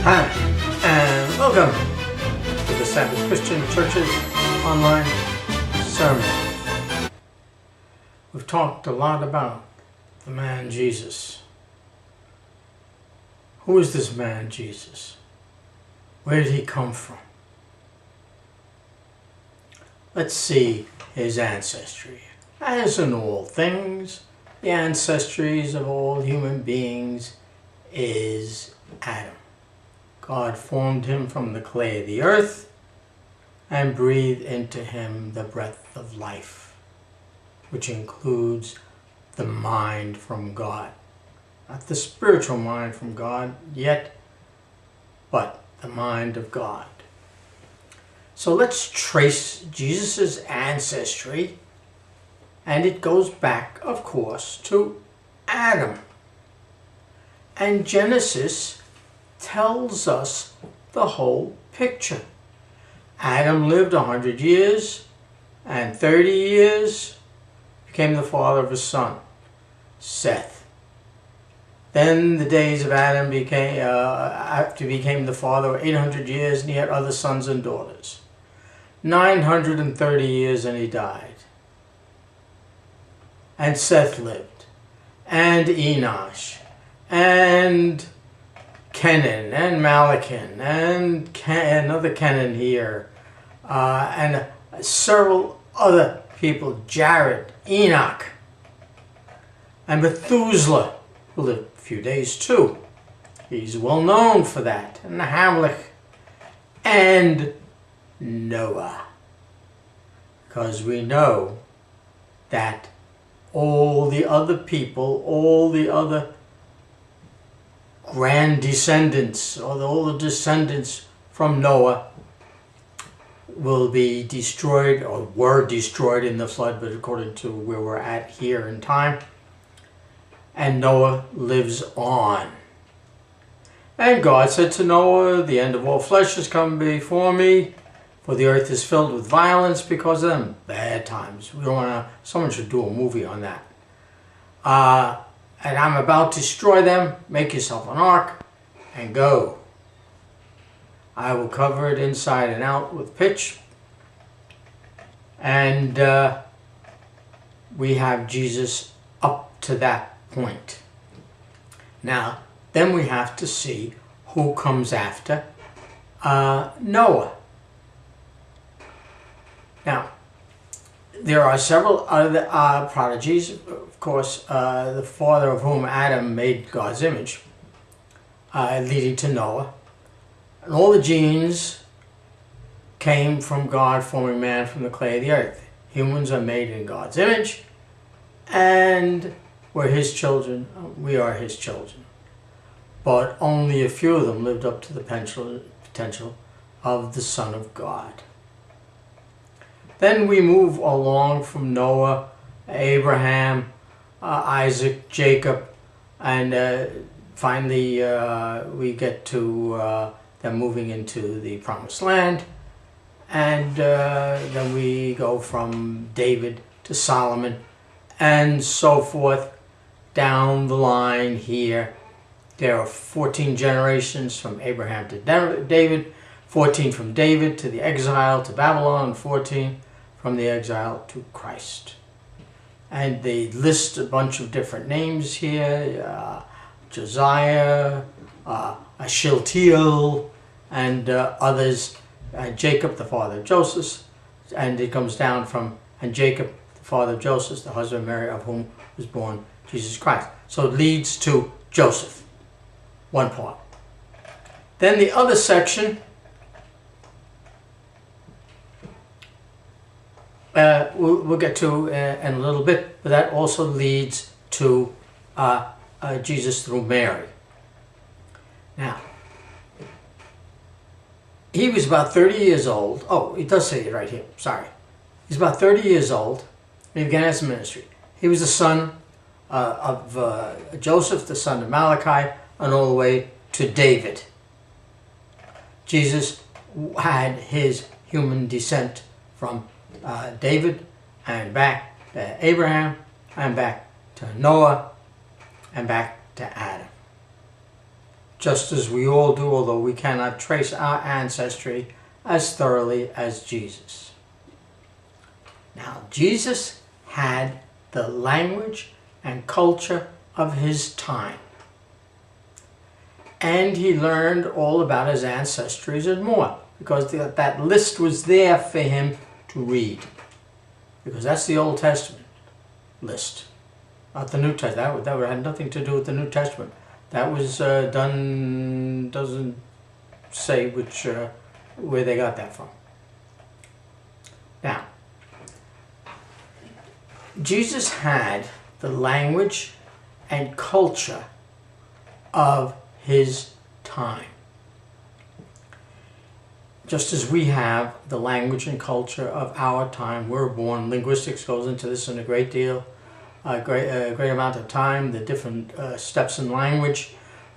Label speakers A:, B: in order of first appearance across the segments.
A: Hi, and welcome to the Sabbath Christian Church's online sermon. We've talked a lot about the man Jesus. Who is this man Jesus? Where did he come from? Let's see his ancestry. As in all things, the ancestries of all human beings is Adam. God formed him from the clay of the earth and breathed into him the breath of life, which includes the mind from God. Not the spiritual mind from God yet, but the mind of God. So let's trace Jesus' ancestry, and it goes back, of course, to Adam. And Genesis tells us the whole picture. Adam lived 100 years, and 30 years became the father of a son, Seth. Then the days of Adam became the father of 800 years, and he had other sons and daughters. 930 years, and he died. And Seth lived, and Enosh, and Kenan, and Malachin, and another Kenan here, and several other people, Jared, Enoch, and Methuselah, who lived a few days too. He's well known for that, and Hamlich, and Noah, because we know that all the other people, all the other grand descendants, or all the descendants from Noah will be destroyed, or were destroyed in the flood, but according to where we're at here in time. And Noah lives on. And God said to Noah, the end of all flesh has come before me, for the earth is filled with violence because of them. Bad times. We don't want to, someone should do a movie on that. And I'm about to destroy them. Make yourself an ark and go. I will cover it inside and out with pitch. And we have Jesus up to that point. Now, then we have to see who comes after Noah. Now, there are several other prodigies. Of course, the father of whom Adam made God's image, leading to Noah. And all the genes came from God forming man from the clay of the earth. Humans are made in God's image, and we're his children. We are his children. But only a few of them lived up to the potential of the Son of God. Then we move along from Noah, Abraham, Isaac, Jacob, and finally we get to them moving into the Promised Land. And then we go from David to Solomon and so forth down the line here. There are 14 generations from Abraham to David, 14 from David to the exile to Babylon, and 14 from the exile to Christ. And they list a bunch of different names here, Josiah, Shealtiel, and others, Jacob, the father of Joseph, and it comes down from, and Jacob, the father of Joseph, the husband of Mary, of whom was born Jesus Christ. So it leads to Joseph, one part. Then the other section, we'll get to in a little bit, but that also leads to Jesus through Mary. Now, he was about 30 years old. Oh, it does say it right here. Sorry. He's about 30 years old. And he began his ministry. He was the son of Joseph, the son of Malachi, and all the way to David. Jesus had his human descent from David and back to Abraham and back to Noah and back to Adam. just as we all do, although we cannot trace our ancestry as thoroughly as Jesus. Now, Jesus had the language and culture of his time. And he learned all about his ancestries and more, because that list was there for him to read. Because that's the Old Testament list, not the New Testament. That had nothing to do with the New Testament. That was done, doesn't say where they got that from. Now, Jesus had the language and culture of his time. Just as we have the language and culture of our time. We're born. Linguistics goes into this in a great deal, a great amount of time. The different steps in language,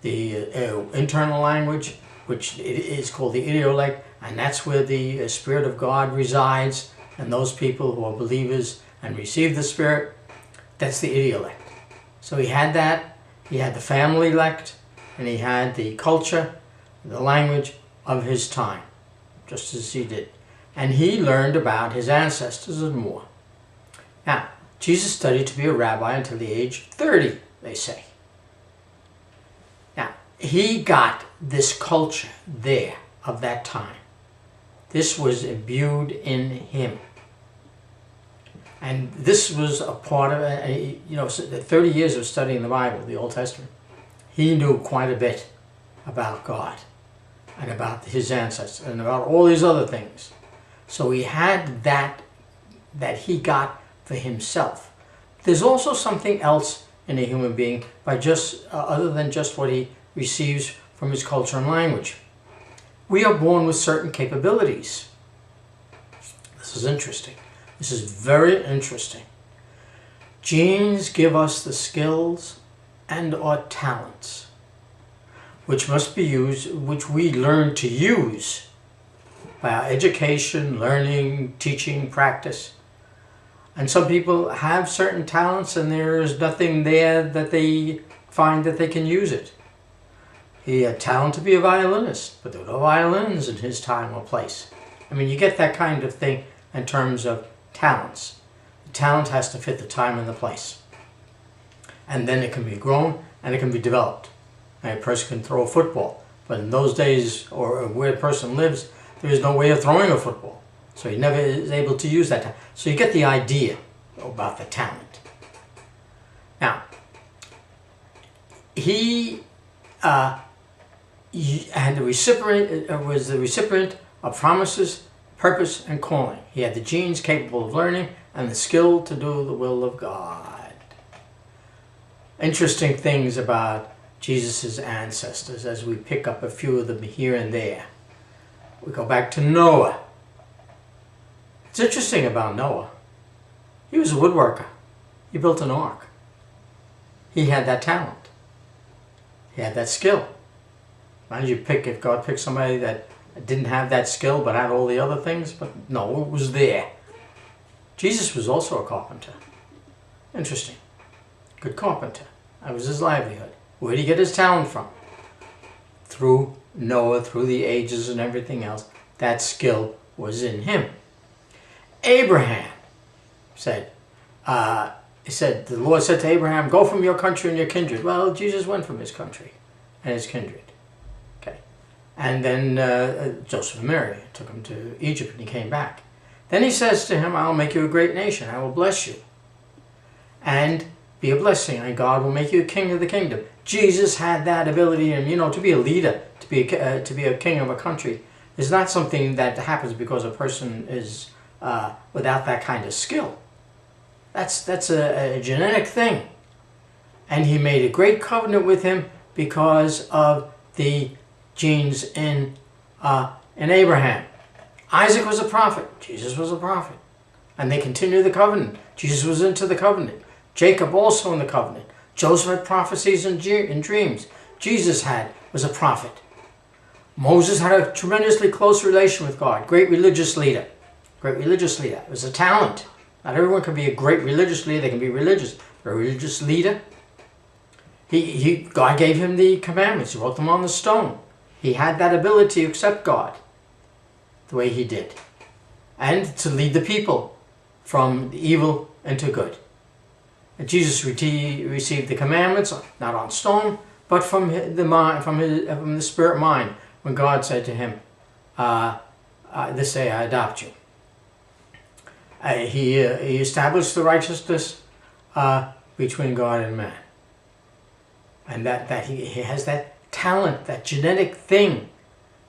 A: the internal language, which is called the idiolect, and that's where the Spirit of God resides. And those people who are believers and receive the Spirit, that's the idiolect. So he had that. He had the family elect, and he had the culture, the language of his time, just as he did. And he learned about his ancestors and more. Now, Jesus studied to be a rabbi until the age of 30, they say. Now, he got this culture there of that time. This was imbued in him. And this was a part of, the 30 years of studying the Bible, the Old Testament. He knew quite a bit about God and about his ancestors and about all these other things. So he had that he got for himself. There's also something else in a human being by just other than just what he receives from his culture and language. We are born with certain capabilities. This is interesting. This is very interesting. Genes give us the skills and our talents, which must be used, which we learn to use by our education, learning, teaching, practice. And some people have certain talents and there is nothing there that they find that they can use it. He had talent to be a violinist, but there were no violins in his time or place. I mean, you get that kind of thing in terms of talents. The talent has to fit the time and the place. And then it can be grown and it can be developed. And a person can throw a football, but in those days, or where a person lives, there is no way of throwing a football. So he never is able to use that. So you get the idea about the talent. Now, he and the recipient was the recipient of promises, purpose, and calling. He had the genes capable of learning and the skill to do the will of God. Interesting things about Jesus' ancestors as we pick up a few of them here and there. We go back to Noah. It's interesting about Noah. He was a woodworker. He built an ark. He had that talent. He had that skill. Why did you pick, if God picked somebody that didn't have that skill but had all the other things? But no, it was there. Jesus was also a carpenter. Interesting. Good carpenter. That was his livelihood. Where did he get his talent from? Through Noah, through the ages and everything else. That skill was in him. Abraham said, the Lord said to Abraham, go from your country and your kindred. Well, Jesus went from his country and his kindred. Okay. And then Joseph and Mary took him to Egypt and he came back. Then he says to him, I'll make you a great nation. I will bless you. And be a blessing, and God will make you a king of the kingdom. Jesus had that ability, and to be a leader, to be a king of a country, is not something that happens because a person is without that kind of skill. That's a genetic thing, and he made a great covenant with him because of the genes in Abraham. Isaac was a prophet. Jesus was a prophet, and they continued the covenant. Jesus was into the covenant. Jacob also in the covenant. Joseph had prophecies and dreams. Jesus was a prophet. Moses had a tremendously close relation with God. Great religious leader. Great religious leader. It was a talent. Not everyone can be a great religious leader. They can be religious. But a religious leader. God gave him the commandments. He wrote them on the stone. He had that ability to accept God the way he did, and to lead the people from evil into good. And Jesus received the commandments not on stone, but from the mind, from the spirit mind, when God said to him, "This day I adopt you." He established the righteousness between God and man, and that he has that talent, that genetic thing.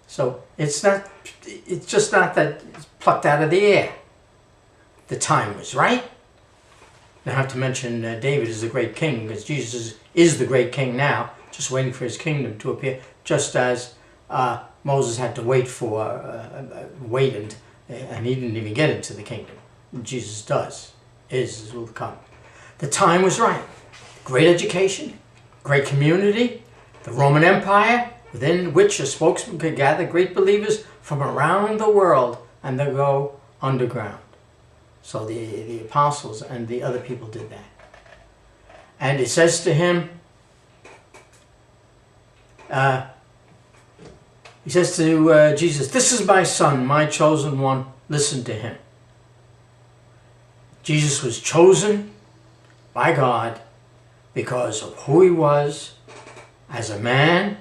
A: So it's just not that it's plucked out of the air. The time was right. I have to mention David is the great king, because Jesus is the great king now, just waiting for his kingdom to appear, just as Moses had to wait and he didn't even get into the kingdom. Jesus will come. The time was right. Great education, great community, the Roman Empire, within which a spokesman could gather great believers from around the world and then go underground. So the apostles and the other people did that. And it says to him, he says to Jesus, "This is my son, my chosen one, listen to him." Jesus was chosen by God because of who he was as a man,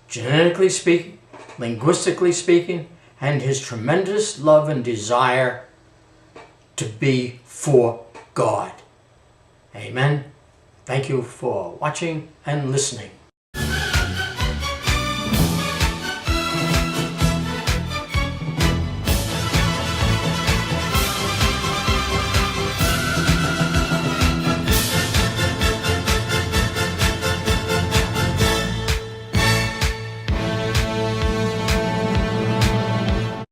A: genetically speaking, linguistically speaking, and his tremendous love and desire to be for God. Amen. Thank you for watching and listening.